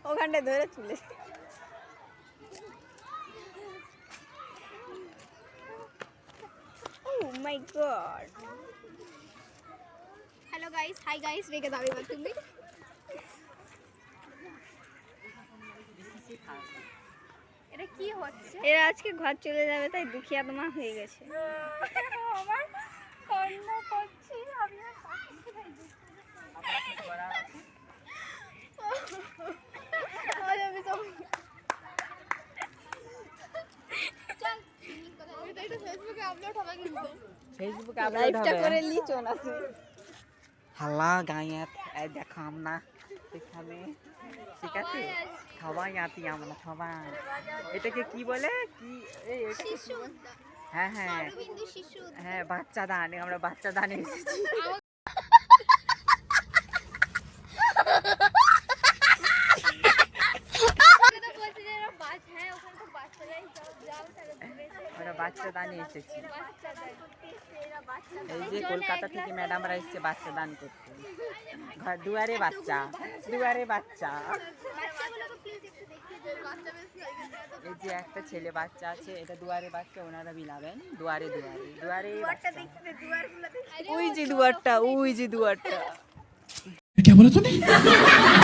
ওখানটা ধরে চলে Oh my god. Hello guys, hi guys, রেখে দাও এবার তুমি। এটা কি হচ্ছে? এরা আজকে ঘর চলে যাবে তাই দুঃখী আত্মা হয়ে গেছে। আমার কান্না করছি আমি আর পাচ্ছি না। আমি তো চল এটা ফেসবুকে আপলোড হবে কিন্তু। ফেসবুকে আপলোড লাইভটা হবে করে লিচো না তুমি। হাল্লা গায়েত এই দেখো আমরা এখানে ঠিক আছে সবাই আছি আমরা সবাই এটাকে কি বলে কি এই এটা কি শিশু বলে? হ্যাঁ হ্যাঁ অরবিন্দু শিশু হ্যাঁ বাচ্চা দান আমরা বাচ্চা দানে এসেছি আমরা বাচ্চা দানে এসেছি এই যে কলকাতা থেকে ম্যাডামরা এসেছে বাচ্চা দান করতে ঘর দুয়ারে বাচ্চা দুয়ারে বাচ্চা এই যে একটা ছেলে বাচ্চা আছে এটা দুয়ারে বাচ্চা ওনারা বিলাবেন দুয়ারে দুয়ারে দুয়ারে বাচ্চা ওই যে দুয়ারটা ওই যে দুয়ারটা क्या बोला तूने